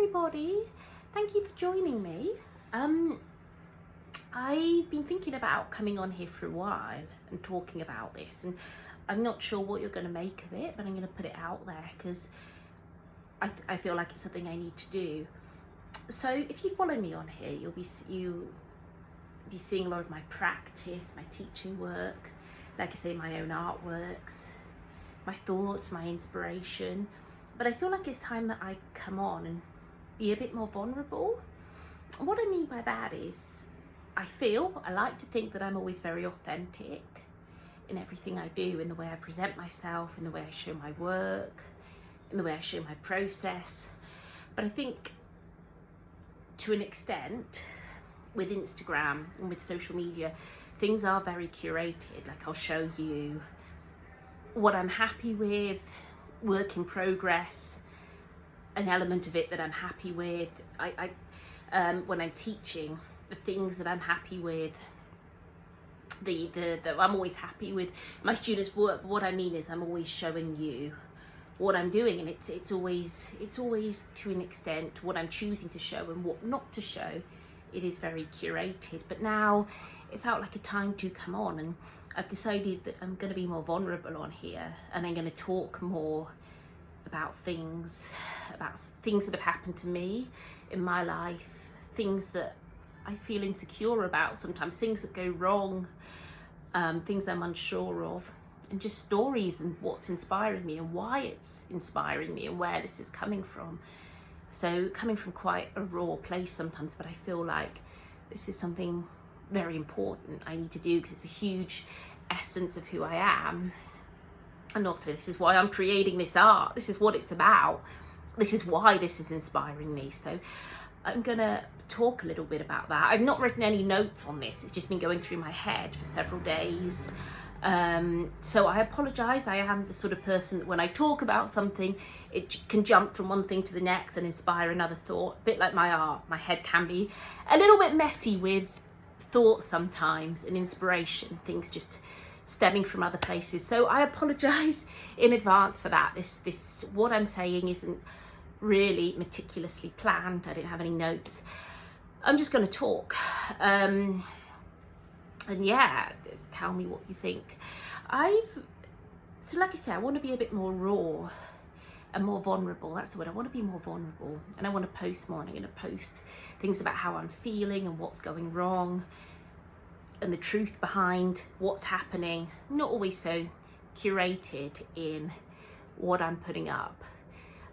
everybody, thank you for joining me. I've been thinking about coming on here for a while and talking about this, and I'm not sure what you're going to make of it, but I'm going to put it out there because I feel like it's something I need to do. So if you follow me on here, you'll be seeing a lot of my practice, my teaching work, like I say, my own artworks, my thoughts, my inspiration. But I feel like it's time that I come on and be a bit more vulnerable. And what I mean by that is, I like to think that I'm always very authentic in everything I do, in the way I present myself, in the way I show my work, in the way I show my process. But I think to an extent, with Instagram and with social media, things are very curated. Like, I'll show you what I'm happy with, work in progress, an element of it that I'm happy with. When I'm teaching, the things that I'm happy with, I'm always happy with my students' work. But what I mean is, I'm always showing you what I'm doing, and it's always to an extent what I'm choosing to show and what not to show. It is very curated. But now it felt like a time to come on, and I've decided that I'm going to be more vulnerable on here, and I'm going to talk more about things that have happened to me in my life, things that I feel insecure about sometimes, things that go wrong, things I'm unsure of, and just stories and what's inspiring me and why it's inspiring me and where this is coming from. So coming from quite a raw place sometimes, but I feel like this is something very important I need to do because it's a huge essence of who I am. And also, this is why I'm creating this art. This is what it's about. This is why this is inspiring me. So I'm gonna talk a little bit about that. I've not written any notes on this. It's just been going through my head for several days. So I apologize. I am the sort of person that when I talk about something, it can jump from one thing to the next and inspire another thought. A bit like my art. My head can be a little bit messy with thoughts sometimes and inspiration, things just stemming from other places. So I apologize in advance for that. This what I'm saying isn't really meticulously planned. I didn't have any notes. I'm just going to talk. And yeah, tell me what you think. So like I said, I want to be a bit more raw and more vulnerable. That's the word. I want to be more vulnerable, and I want to post more, and I'm going to post things about how I'm feeling and what's going wrong and the truth behind what's happening. Not always so curated in what I'm putting up.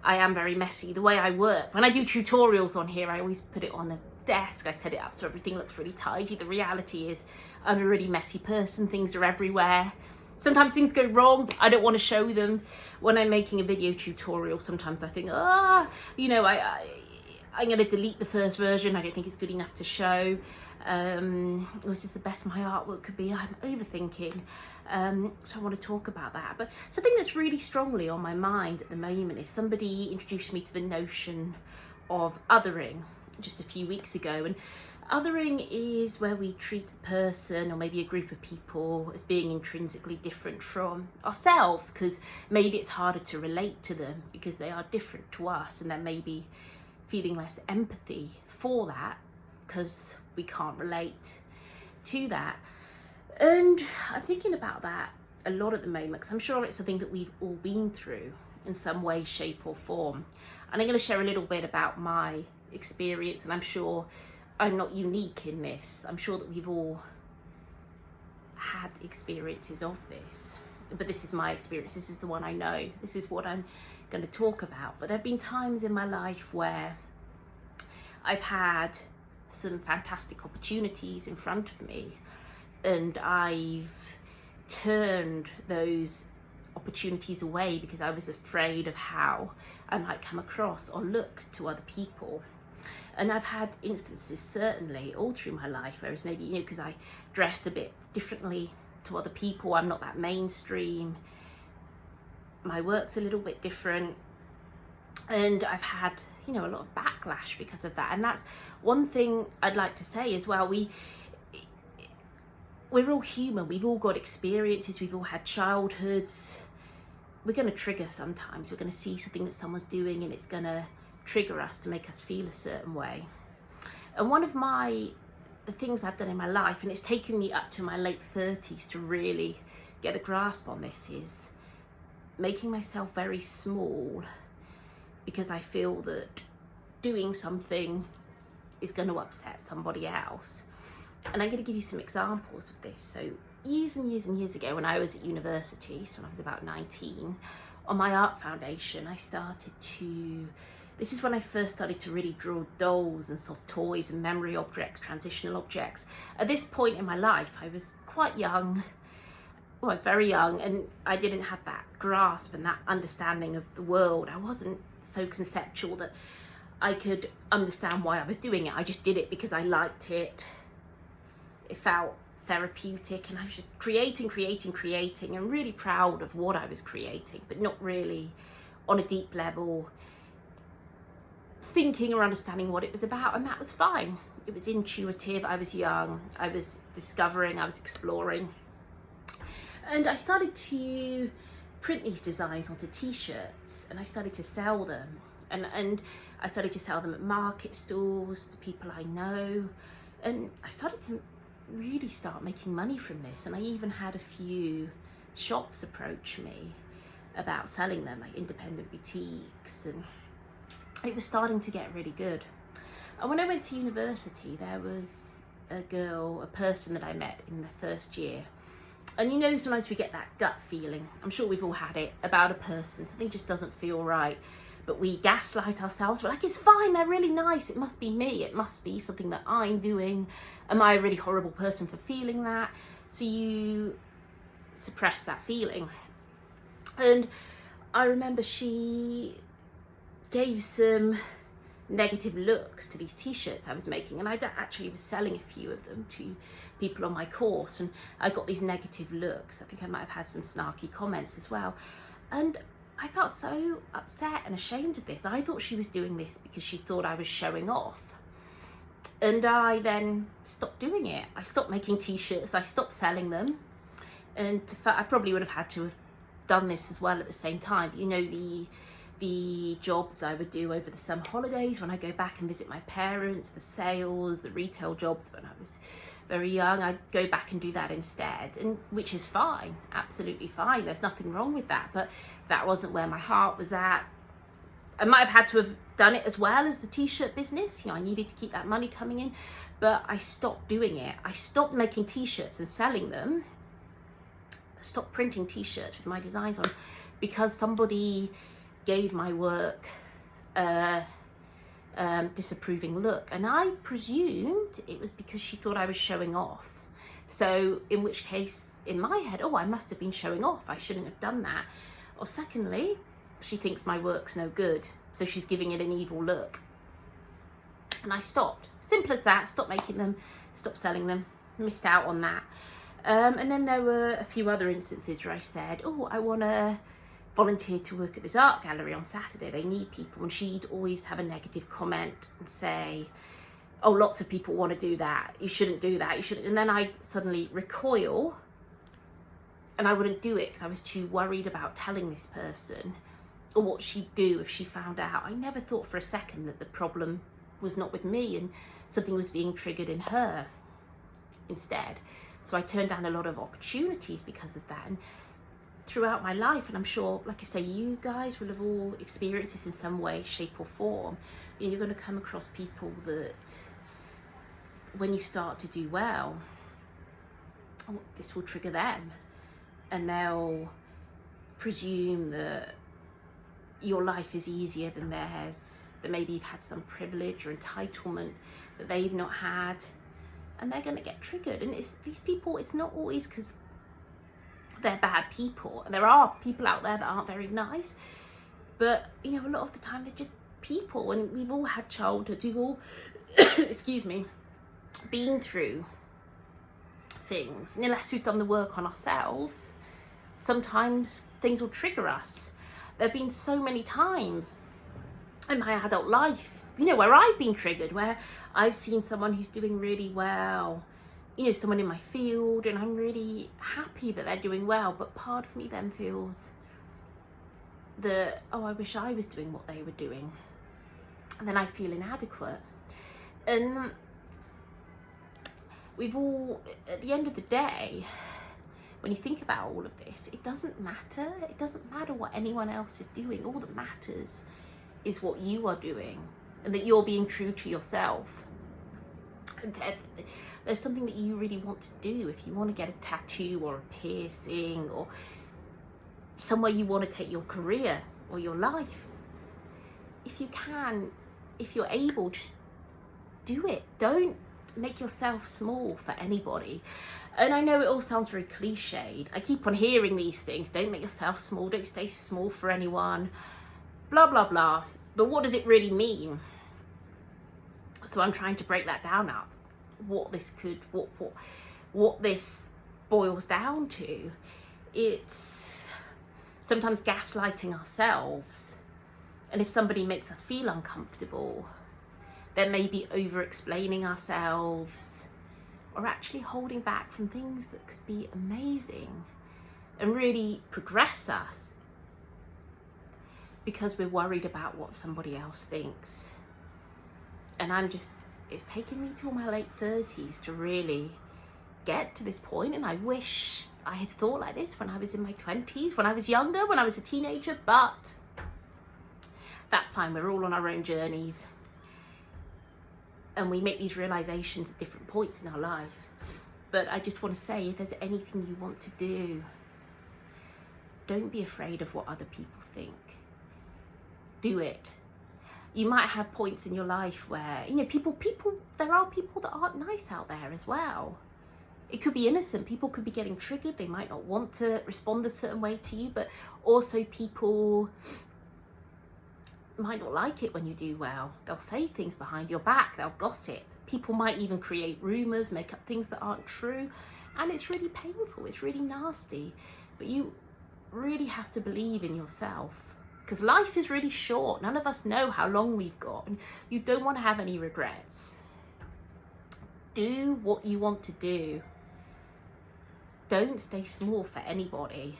I am very messy. The way I work, when I do tutorials on here, I always put it on a desk. I set it up so everything looks really tidy. The reality is I'm a really messy person. Things are everywhere. Sometimes things go wrong. I don't want to show them. When I'm making a video tutorial, sometimes I think, I'm going to delete the first version. I don't think it's good enough to show. This is the best my artwork could be. I'm overthinking. So I want to talk about that. But something that's really strongly on my mind at the moment is, somebody introduced me to the notion of othering just a few weeks ago. And othering is where we treat a person or maybe a group of people as being intrinsically different from ourselves, because maybe it's harder to relate to them because they are different to us, and then maybe feeling less empathy for that because we can't relate to that. And I'm thinking about that a lot at the moment, because I'm sure it's something that we've all been through in some way, shape or form. And I'm going to share a little bit about my experience, and I'm sure I'm not unique in this. I'm sure that we've all had experiences of this, but this is my experience. This is the one I know. This is what I'm going to talk about. But there have been times in my life where I've had some fantastic opportunities in front of me, and I've turned those opportunities away because I was afraid of how I might come across or look to other people. And I've had instances, certainly all through my life, whereas maybe, because I dress a bit differently to other people, I'm not that mainstream, my work's a little bit different, and I've had a lot of backlash because of that. And that's one thing I'd like to say as well. We're all human. We've all got experiences. We've all had childhoods. We're going to trigger sometimes. We're going to see something that someone's doing and it's going to trigger us to make us feel a certain way. And one of the things I've done in my life, and it's taken me up to my late 30s to really get a grasp on this, is making myself very small, because I feel that doing something is going to upset somebody else. And I'm going to give you some examples of this. So years and years and years ago, when I was at university, so when I was about 19, on my art foundation, I started to, this is when I first started to really draw dolls and soft toys and memory objects, transitional objects. At this point in my life, I was quite young. Well, I was very young, and I didn't have that grasp and that understanding of the world. I wasn't so conceptual that I could understand why I was doing it. I just did it because I liked it. It felt therapeutic, and I was just creating, and really proud of what I was creating, but not really on a deep level thinking or understanding what it was about. And that was fine. It was intuitive. I was young. I was discovering. I was exploring. And I started to print these designs onto t-shirts, and I started to sell them. And I started to sell them at market stalls to people I know. And I started to really start making money from this. And I even had a few shops approach me about selling them, like independent boutiques, and it was starting to get really good. And when I went to university, there was a person that I met in the first year. And you know, sometimes we get that gut feeling, I'm sure we've all had it, about a person, something just doesn't feel right, but we gaslight ourselves. We're like, it's fine, they're really nice, it must be me, it must be something that I'm doing. Am I a really horrible person for feeling that? So you suppress that feeling. And I remember she gave some negative looks to these t-shirts I was making, and I actually was selling a few of them to people on my course, and I got these negative looks. I think I might have had some snarky comments as well, and I felt so upset and ashamed of this. I thought she was doing this because she thought I was showing off, and I then stopped doing it. I stopped making t-shirts, I stopped selling them, and I probably would have had to have done this as well at the same time. You know, the jobs I would do over the summer holidays when I go back and visit my parents, the sales, the retail jobs when I was very young, I'd go back and do that instead, and which is fine, absolutely fine. There's nothing wrong with that, but that wasn't where my heart was at. I might have had to have done it as well as the t-shirt business. You know, I needed to keep that money coming in, but I stopped doing it. I stopped making t-shirts and selling them. I stopped printing t-shirts with my designs on because somebody gave my work a disapproving look, and I presumed it was because she thought I was showing off. So in which case, in my head, oh, I must have been showing off, I shouldn't have done that. Or secondly, she thinks my work's no good, so she's giving it an evil look. And I stopped. Simple as that. Stopped making them, stopped selling them, missed out on that. And then there were a few other instances where I said, oh, I want to volunteer to work at this art gallery on Saturday, they need people. And she'd always have a negative comment and say, oh, lots of people want to do that, you shouldn't do that, you shouldn't. And then I'd suddenly recoil, and I wouldn't do it because I was too worried about telling this person or what she'd do if she found out. I never thought for a second that the problem was not with me and something was being triggered in her instead. So I turned down a lot of opportunities because of that. And throughout my life, and I'm sure, like I say, you guys will have all experienced this in some way, shape or form, you're going to come across people that when you start to do well, oh, this will trigger them, and they'll presume that your life is easier than theirs, that maybe you've had some privilege or entitlement that they've not had, and they're going to get triggered. And it's these people, it's not always because they're bad people. There are people out there that aren't very nice, but you know, a lot of the time they're just people, and we've all had childhood, we've all excuse me, been through things, and unless we've done the work on ourselves, sometimes things will trigger us. There have been so many times in my adult life, you know, where I've been triggered, where I've seen someone who's doing really well, you know, someone in my field, and I'm really happy that they're doing well, but part of me then feels that, oh, I wish I was doing what they were doing. then I feel inadequate. And we've all, at the end of the day, when you think about all of this, it doesn't matter. It doesn't matter what anyone else is doing. All that matters is what you are doing, and that you're being true to yourself. There's something that you really want to do. If you want to get a tattoo or a piercing, or somewhere you want to take your career or your life, if you can, if you're able, just do it. Don't make yourself small for anybody. And I know it all sounds very cliched. I keep on hearing these things. Don't make yourself small. Don't stay small for anyone. Blah, blah, blah. But what does it really mean? So I'm trying to break that down up. What this could, what this boils down to. It's sometimes gaslighting ourselves. And if somebody makes us feel uncomfortable, then maybe over-explaining ourselves, or actually holding back from things that could be amazing and really progress us, because we're worried about what somebody else thinks. And it's taken me till my late 30s to really get to this point, and I wish I had thought like this when I was in my 20s, when I was younger, when I was a teenager, but that's fine. We're all on our own journeys, and we make these realizations at different points in our life. But I just want to say, if there's anything you want to do, don't be afraid of what other people think. Do it. You might have points in your life where, you know, there are people that aren't nice out there as well. It could be innocent. People could be getting triggered. They might not want to respond a certain way to you, but also people might not like it when you do well. They'll say things behind your back. They'll gossip. People might even create rumors, make up things that aren't true. And it's really painful. It's really nasty. But you really have to believe in yourself, because life is really short. None of us know how long we've got, and you don't want to have any regrets. Do what you want to do. Don't stay small for anybody.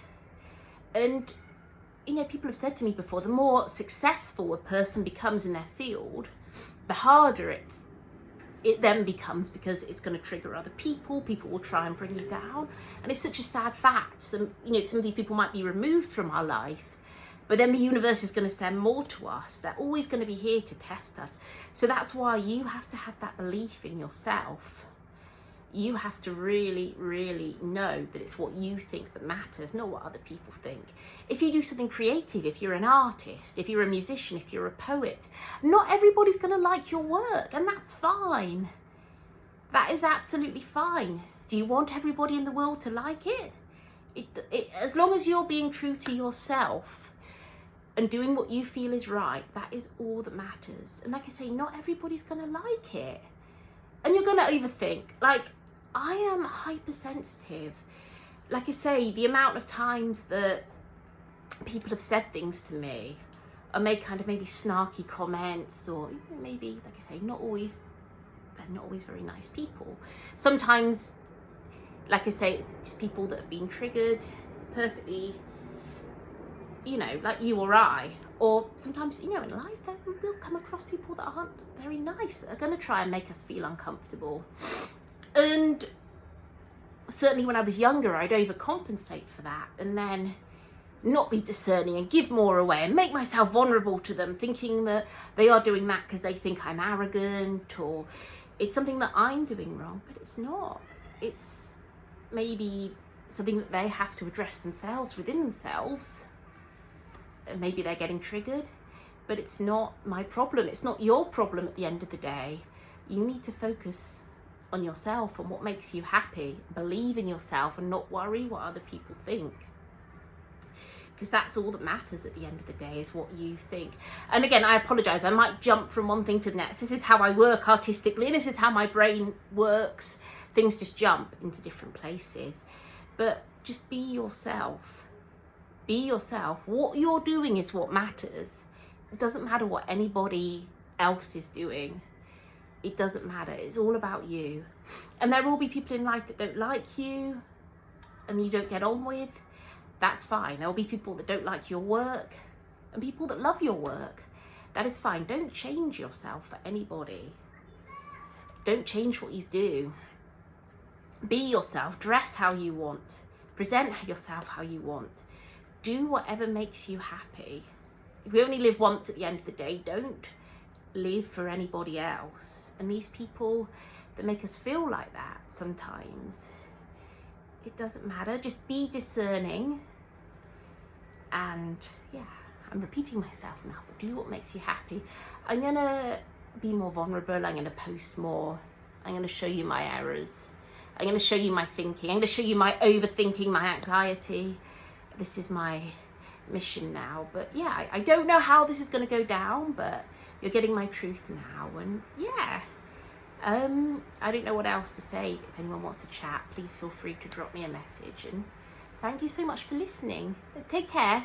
And you know, people have said to me before, the more successful a person becomes in their field, the harder it then becomes, because it's going to trigger other people. People will try and bring you down. And it's such a sad fact. Some of these people might be removed from our life, but then the universe is going to send more to us. They're always going to be here to test us. So that's why you have to have that belief in yourself. You have to really, really know that it's what you think that matters, not what other people think. If you do something creative, if you're an artist, if you're a musician, if you're a poet, not everybody's going to like your work, and that's fine. That is absolutely fine. Do you want everybody in the world to like it? As long as you're being true to yourself and doing what you feel is right, that is all that matters. And like I say, not everybody's going to like it. And you're going to overthink. Like, I am hypersensitive. Like I say, the amount of times that people have said things to me, or made kind of maybe snarky comments, or maybe, like I say, they're not always very nice people. Sometimes, like I say, it's just people that have been triggered perfectly, you know, like you or I. Or sometimes, you know, in life, we'll come across people that aren't very nice, that are going to try and make us feel uncomfortable. And certainly when I was younger, I'd overcompensate for that, and then not be discerning and give more away and make myself vulnerable to them, thinking that they are doing that because they think I'm arrogant, or it's something that I'm doing wrong. But it's not. It's maybe something that they have to address themselves, within themselves. And maybe they're getting triggered, but it's not my problem. It's not your problem at the end of the day. You need to focus on yourself and what makes you happy. Believe in yourself and not worry what other people think, because that's all that matters at the end of the day, is what you think. And again, I apologize, I might jump from one thing to the next. This is how I work artistically, and this is how my brain works. Things just jump into different places. But just be yourself. Be yourself. What you're doing is what matters. It doesn't matter what anybody else is doing. It doesn't matter. It's all about you. And there will be people in life that don't like you and you don't get on with. That's fine. There will be people that don't like your work and people that love your work. That is fine. Don't change yourself for anybody. Don't change what you do. Be yourself. Dress how you want. Present yourself how you want. Do whatever makes you happy. If we only live once at the end of the day, don't live for anybody else. And these people that make us feel like that sometimes, it doesn't matter. Just be discerning. And yeah, I'm repeating myself now, but do what makes you happy. I'm gonna be more vulnerable. I'm gonna post more. I'm gonna show you my errors. I'm gonna show you my thinking. I'm gonna show you my overthinking, my anxiety. This is my mission now. But yeah, I don't know how this is gonna go down, but you're getting my truth now. And yeah, I don't know what else to say. If anyone wants to chat, please feel free to drop me a message. And thank you so much for listening. Take care.